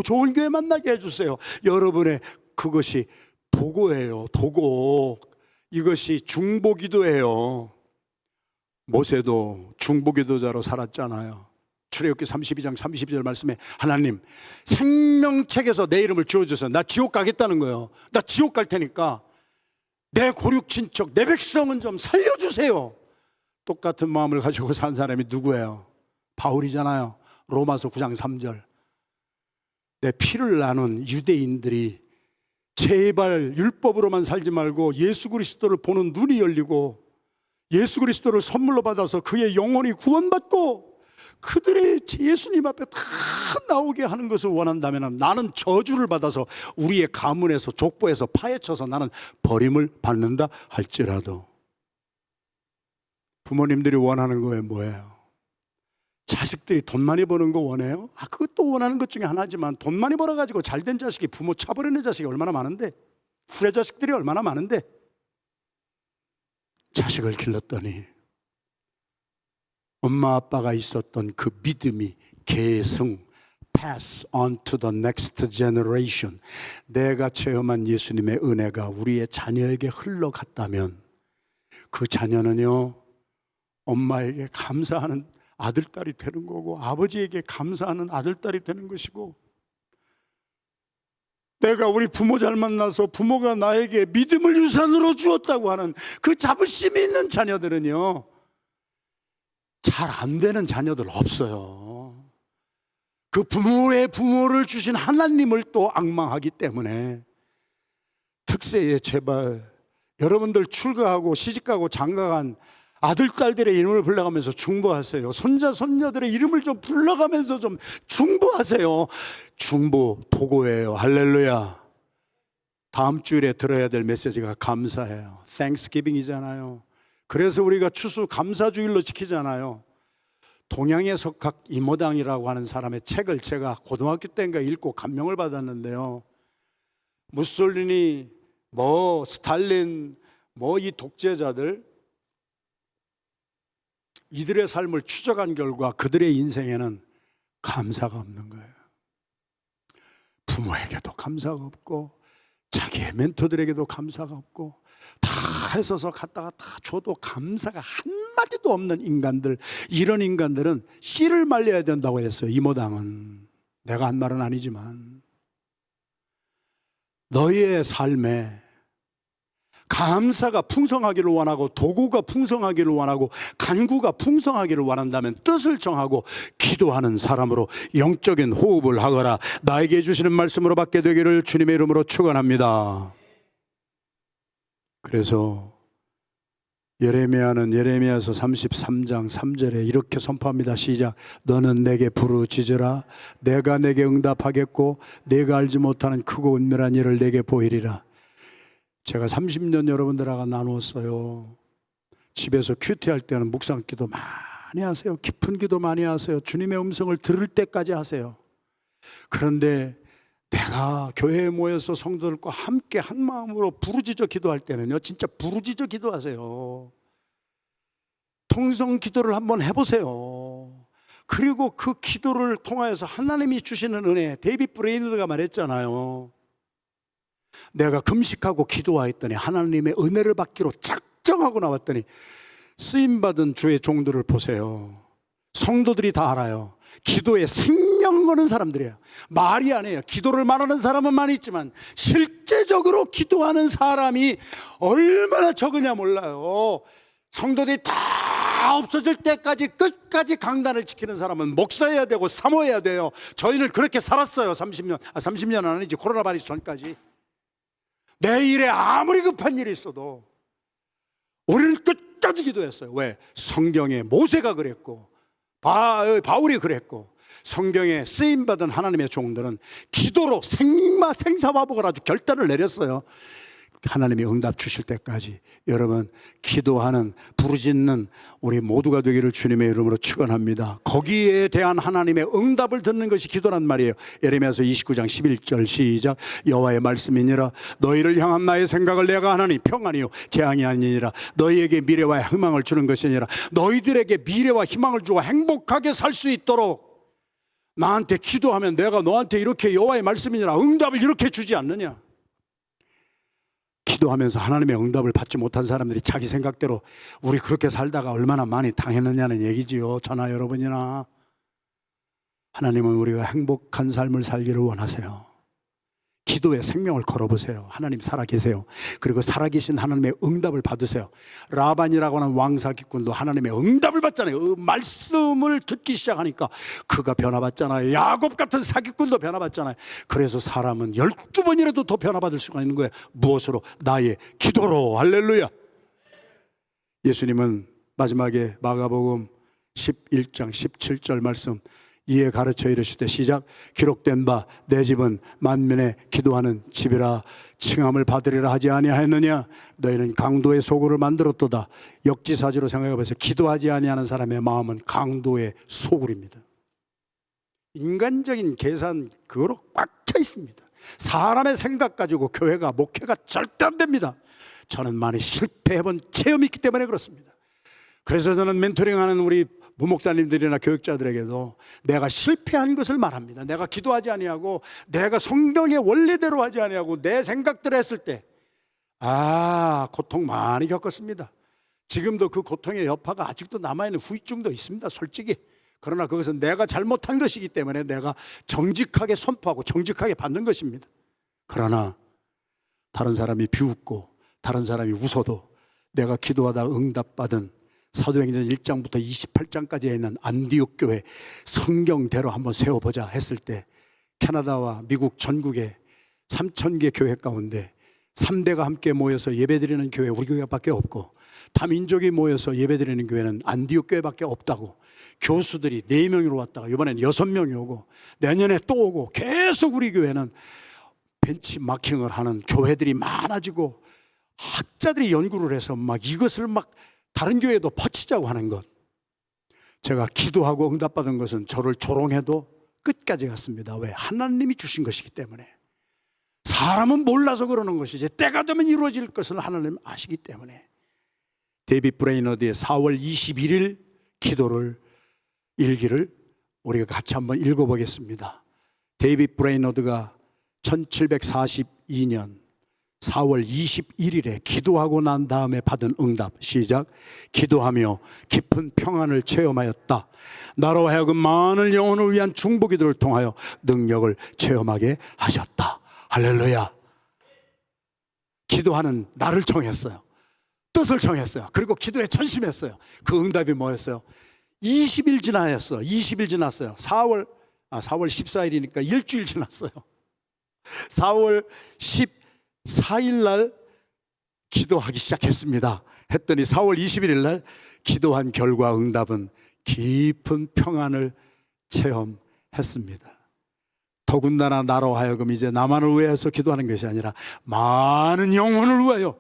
좋은 교회 만나게 해주세요. 여러분의 그것이 도구예요. 도구. 이것이 중보기도예요. 모세도 중보기도자로 살았잖아요. 출애굽기 32장 30절 말씀에 하나님 생명책에서 내 이름을 지워주세요. 나 지옥 가겠다는 거예요. 나 지옥 갈 테니까 내 고륙 친척, 내 백성은 좀 살려주세요. 똑같은 마음을 가지고 산 사람이 누구예요? 바울이잖아요. 로마서 9장 3절. 내 피를 나눈 유대인들이 제발 율법으로만 살지 말고 예수 그리스도를 보는 눈이 열리고 예수 그리스도를 선물로 받아서 그의 영혼이 구원받고 그들의 예수님 앞에 다 나오게 하는 것을 원한다면 나는 저주를 받아서 우리의 가문에서 족보에서 파헤쳐서 나는 버림을 받는다 할지라도. 부모님들이 원하는 거에 뭐예요? 자식들이 돈 많이 버는 거 원해요? 그것도 원하는 것 중에 하나지만 돈 많이 벌어가지고 잘된 자식이 부모 차버리는 자식이 얼마나 많은데, 후레 자식들이 얼마나 많은데. 자식을 길렀더니 엄마 아빠가 있었던 그 믿음이 계승, pass on to the next generation, 내가 체험한 예수님의 은혜가 우리의 자녀에게 흘러갔다면 그 자녀는요 엄마에게 감사하는 아들딸이 되는 거고 아버지에게 감사하는 아들딸이 되는 것이고, 내가 우리 부모 잘 만나서 부모가 나에게 믿음을 유산으로 주었다고 하는 그 자부심이 있는 자녀들은요 잘 안 되는 자녀들 없어요. 그 부모의 부모를 주신 하나님을 또 앙망하기 때문에. 특세에 제발 여러분들 출가하고 시집가고 장가간 아들, 딸들의 이름을 불러가면서 중보하세요. 손자, 손녀들의 이름을 좀 불러가면서 좀 중보하세요. 중보 도구예요. 할렐루야. 다음 주일에 들어야 될 메시지가 감사해요. Thanksgiving이잖아요. 그래서 우리가 추수 감사주일로 지키잖아요. 동양의 석학 이모당이라고 하는 사람의 책을 제가 고등학교 때인가 읽고 감명을 받았는데요, 무솔리니, 스탈린, 이 독재자들, 이들의 삶을 추적한 결과 그들의 인생에는 감사가 없는 거예요. 부모에게도 감사가 없고 자기의 멘토들에게도 감사가 없고 다 해서서 갖다가 다 줘도 감사가 한마디도 없는 인간들, 이런 인간들은 씨를 말려야 된다고 했어요. 이모당은. 내가 한 말은 아니지만 너희의 삶에 감사가 풍성하기를 원하고 도구가 풍성하기를 원하고 간구가 풍성하기를 원한다면 뜻을 정하고 기도하는 사람으로 영적인 호흡을 하거라. 나에게 주시는 말씀으로 받게 되기를 주님의 이름으로 축원합니다. 그래서 예레미야는 예레미야서 33장 3절에 이렇게 선포합니다. 시작. 너는 내게 부르짖으라. 내가 내게 응답하겠고 내가 알지 못하는 크고 은밀한 일을 내게 보이리라. 제가 30년 여러분들하고 나누었어요. 집에서 큐티할 때는 묵상 기도 많이 하세요. 깊은 기도 많이 하세요. 주님의 음성을 들을 때까지 하세요. 그런데 내가 교회에 모여서 성도들과 함께 한 마음으로 부르짖어 기도할 때는요 진짜 부르짖어 기도하세요. 통성 기도를 한번 해보세요. 그리고 그 기도를 통하여서 하나님이 주시는 은혜, 데이빗 브레이너드가 말했잖아요. 내가 금식하고 기도하였더니 하나님의 은혜를 받기로 작정하고 나왔더니 쓰임받은 주의 종들을 보세요. 성도들이 다 알아요. 기도에 생명 거는 사람들이에요. 말이 아니에요. 기도를 말하는 사람은 많이 있지만 실제적으로 기도하는 사람이 얼마나 적으냐 몰라요. 성도들이 다 없어질 때까지 끝까지 강단을 지키는 사람은 목사여야 되고 사모해야 돼요. 저희는 그렇게 살았어요. 30년은 아니지, 코로나 바이러스 전까지. 내 일에 아무리 급한 일이 있어도 우리는 끝까지 기도했어요. 왜? 성경에 모세가 그랬고 바울이 그랬고 성경에 쓰임받은 하나님의 종들은 기도로 생사화복을 아주 결단을 내렸어요. 하나님이 응답 주실 때까지. 여러분, 기도하는, 부르짖는 우리 모두가 되기를 주님의 이름으로 축원합니다. 거기에 대한 하나님의 응답을 듣는 것이 기도란 말이에요. 예레미야서 29장 11절 시작. 여호와의 말씀이니라. 너희를 향한 나의 생각을 내가 하나니 평안이요 재앙이 아니니라. 너희에게 미래와 희망을 주는 것이니라. 너희들에게 미래와 희망을 주고 행복하게 살 수 있도록 나한테 기도하면 내가 너한테 이렇게 여호와의 말씀이니라 응답을 이렇게 주지 않느냐. 기도하면서 하나님의 응답을 받지 못한 사람들이 자기 생각대로 우리 그렇게 살다가 얼마나 많이 당했느냐는 얘기지요. 저나 여러분이나. 하나님은 우리가 행복한 삶을 살기를 원하세요. 기도에 생명을 걸어보세요. 하나님 살아계세요. 그리고 살아계신 하나님의 응답을 받으세요. 라반이라고 하는 왕사기꾼도 하나님의 응답을 받잖아요. 말씀을 듣기 시작하니까 그가 변화받잖아요. 야곱 같은 사기꾼도 변화받잖아요. 그래서 사람은 12번이라도 더 변화받을 수가 있는 거예요. 무엇으로? 나의 기도로. 할렐루야. 예수님은 마지막에 마가복음 11장 17절 말씀, 이에 가르쳐 이르시되 시작, 기록된 바 내 집은 만민의 기도하는 집이라 칭함을 받으리라 하지 아니하였느냐. 너희는 강도의 소굴을 만들었도다. 역지사지로 생각해 보세요. 기도하지 아니하는 사람의 마음은 강도의 소굴입니다. 인간적인 계산 그거로 꽉 차 있습니다. 사람의 생각 가지고 교회가 목회가 절대 안 됩니다. 저는 많이 실패해본 체험이 있기 때문에 그렇습니다. 그래서 저는 멘토링하는 우리 부목사님들이나 교육자들에게도 내가 실패한 것을 말합니다. 내가 기도하지 아니하고 내가 성경의 원리대로 하지 아니하고 내 생각대로 했을 때 고통 많이 겪었습니다. 지금도 그 고통의 여파가 아직도 남아있는 후유증도 있습니다, 솔직히. 그러나 그것은 내가 잘못한 것이기 때문에 내가 정직하게 선포하고 정직하게 받는 것입니다. 그러나 다른 사람이 비웃고 다른 사람이 웃어도 내가 기도하다 응답받은 사도행전 1장부터 28장까지에 있는 안디옥 교회 성경대로 한번 세워보자 했을 때 캐나다와 미국 전국에 3,000개 교회 가운데 3대가 함께 모여서 예배드리는 교회 우리 교회밖에 없고 다민족이 모여서 예배드리는 교회는 안디옥 교회밖에 없다고 교수들이 4명으로 왔다가 이번엔 6명이 오고 내년에 또 오고 계속 우리 교회는 벤치마킹을 하는 교회들이 많아지고 학자들이 연구를 해서 막 이것을 막 다른 교회도 퍼치자고 하는 것. 제가 기도하고 응답받은 것은 저를 조롱해도 끝까지 갔습니다. 왜? 하나님이 주신 것이기 때문에. 사람은 몰라서 그러는 것이지 때가 되면 이루어질 것을 하나님 아시기 때문에. 데이빗 브레이너드의 4월 21일 기도를 일기를 우리가 같이 한번 읽어보겠습니다. 데이빗 브레이너드가 1742년 4월 21일에 기도하고 난 다음에 받은 응답. 시작. 기도하며 깊은 평안을 체험하였다. 나로 하여금 많은 영혼을 위한 중보기도를 통하여 능력을 체험하게 하셨다. 할렐루야. 기도하는 나를 정했어요. 뜻을 정했어요. 그리고 기도에 전심했어요. 그 응답이 뭐였어요? 20일 지나였어요. 20일 지났어요. 4월 14일이니까 일주일 지났어요. 4월 14일 날 기도하기 시작했습니다. 했더니 4월 21일 날 기도한 결과 응답은 깊은 평안을 체험했습니다. 더군다나 나로 하여금 이제 나만을 위해서 기도하는 것이 아니라 많은 영혼을 위하여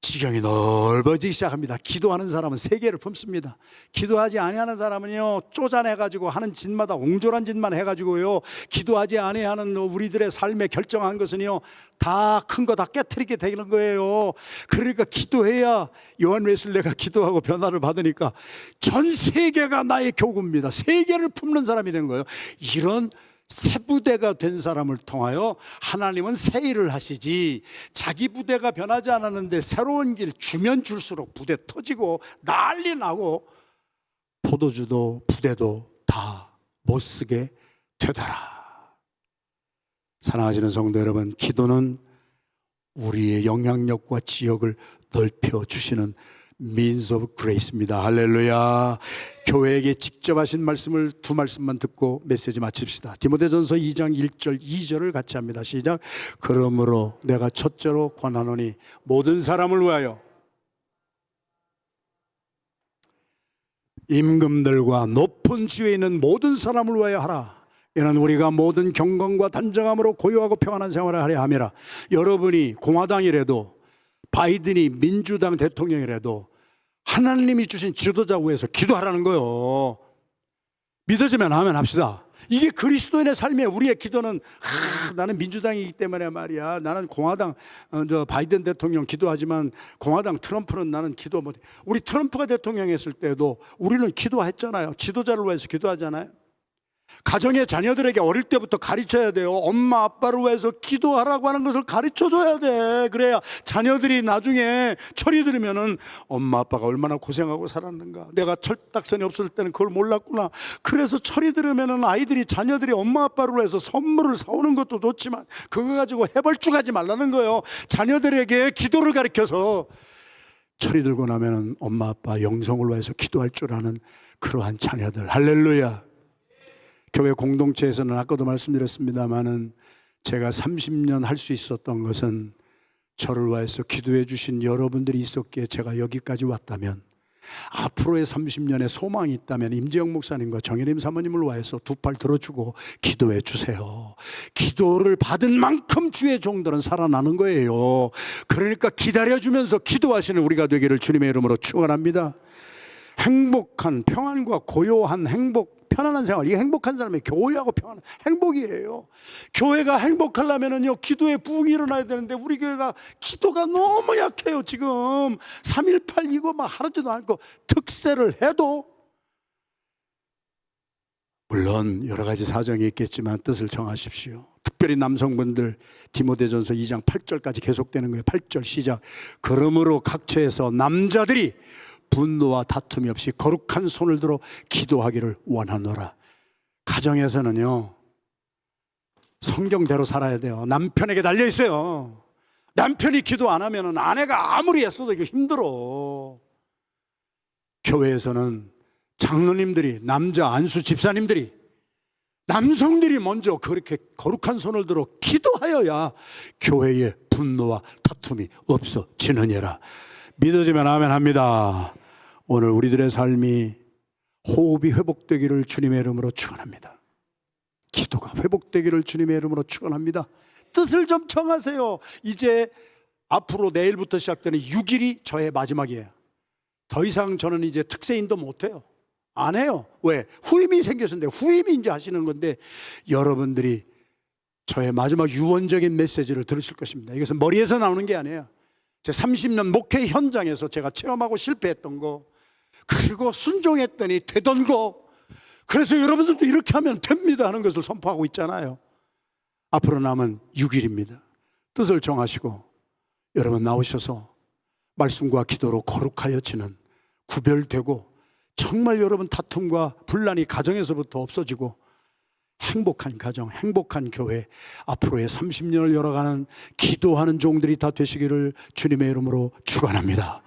지경이 넓어지기 시작합니다. 기도하는 사람은 세계를 품습니다. 기도하지 아니하는 사람은요 쪼잔해가지고 하는 짓마다 옹졸한 짓만 해가지고요 기도하지 아니하는 우리들의 삶에 결정한 것은요 다 큰 거 다 깨트리게 되는 거예요. 그러니까 기도해야 요한 웨슬레가 기도하고 변화를 받으니까 전 세계가 나의 교구입니다. 세계를 품는 사람이 된 거예요. 이런 새 부대가 된 사람을 통하여 하나님은 새 일을 하시지 자기 부대가 변하지 않았는데 새로운 길 주면 줄수록 부대 터지고 난리 나고 포도주도 부대도 다 못쓰게 되더라. 사랑하시는 성도 여러분, 기도는 우리의 영향력과 지역을 넓혀주시는 means of grace입니다. 할렐루야. 교회에게 직접 하신 말씀을 두 말씀만 듣고 메시지 마칩시다. 디모데전서 2장 1절 2절을 같이 합니다. 시작. 그러므로 내가 첫째로 권하노니 모든 사람을 위하여 임금들과 높은 지위에 있는 모든 사람을 위하여 하라. 이는 우리가 모든 경건과 단정함으로 고요하고 평안한 생활을 하려 함이라. 여러분이 공화당이라도 바이든이 민주당 대통령이라도 하나님이 주신 지도자 위해서 기도하라는 거예요. 믿어지면 아멘 합시다. 이게 그리스도인의 삶이에요. 우리의 기도는 나는 민주당이기 때문에 말이야. 나는 공화당 바이든 대통령 기도하지만 공화당 트럼프는 나는 기도 못해. 우리 트럼프가 대통령 했을 때도 우리는 기도했잖아요. 지도자를 위해서 기도하잖아요. 가정의 자녀들에게 어릴 때부터 가르쳐야 돼요. 엄마 아빠를 위해서 기도하라고 하는 것을 가르쳐줘야 돼. 그래야 자녀들이 나중에 철이 들으면은 엄마 아빠가 얼마나 고생하고 살았는가, 내가 철딱선이 없을 때는 그걸 몰랐구나. 그래서 철이 들으면은 아이들이, 자녀들이 엄마 아빠를 위해서 선물을 사오는 것도 좋지만 그거 가지고 해벌쭉하지 말라는 거예요. 자녀들에게 기도를 가르쳐서 철이 들고 나면은 엄마 아빠 영성을 위해서 기도할 줄 아는 그러한 자녀들. 할렐루야. 교회 공동체에서는 아까도 말씀드렸습니다마는 제가 30년 할 수 있었던 것은 저를 위해서 기도해 주신 여러분들이 있었기에 제가 여기까지 왔다면, 앞으로의 30년의 소망이 있다면 임재영 목사님과 정혜림 사모님을 위해서 두 팔 들어주고 기도해 주세요. 기도를 받은 만큼 주의 종들은 살아나는 거예요. 그러니까 기다려주면서 기도하시는 우리가 되기를 주님의 이름으로 축원합니다. 행복한, 평안과 고요한 행복, 편안한 생활, 이게 행복한 사람의 교회하고 평안한 행복이에요. 교회가 행복하려면은요, 기도에 부흥이 일어나야 되는데 우리 교회가 기도가 너무 약해요. 지금 3.18 이거 막 하지도 않고 특세를 해도, 물론 여러 가지 사정이 있겠지만 뜻을 정하십시오. 특별히 남성분들, 디모데전서 2장 8절까지 계속되는 거예요. 8절 시작. 그러므로 각처에서 남자들이 분노와 다툼이 없이 거룩한 손을 들어 기도하기를 원하노라. 가정에서는요, 성경대로 살아야 돼요. 남편에게 달려 있어요. 남편이 기도 안 하면 아내가 아무리 애써도 이게 힘들어. 교회에서는 장로님들이, 남자 안수 집사님들이, 남성들이 먼저 그렇게 거룩한 손을 들어 기도하여야 교회에 분노와 다툼이 없어지느니라. 믿어지면 아멘 합니다. 오늘 우리들의 삶이 호흡이 회복되기를 주님의 이름으로 축원합니다. 기도가 회복되기를 주님의 이름으로 축원합니다. 뜻을 좀 정하세요. 이제 앞으로 내일부터 시작되는 6일이 저의 마지막이에요. 더 이상 저는 이제 특세인도 못해요. 안 해요. 왜? 후임이 생겼는데, 후임이 이제 하시는 건데, 여러분들이 저의 마지막 유언적인 메시지를 들으실 것입니다. 이것은 머리에서 나오는 게 아니에요. 제 30년 목회 현장에서 제가 체험하고 실패했던 거, 그리고 순종했더니 되던 거, 그래서 여러분들도 이렇게 하면 됩니다 하는 것을 선포하고 있잖아요. 앞으로 남은 6일입니다. 뜻을 정하시고 여러분 나오셔서 말씀과 기도로 거룩하여지는, 구별되고 정말 여러분 다툼과 분란이 가정에서부터 없어지고 행복한 가정, 행복한 교회, 앞으로의 30년을 열어가는 기도하는 종들이 다 되시기를 주님의 이름으로 축원합니다.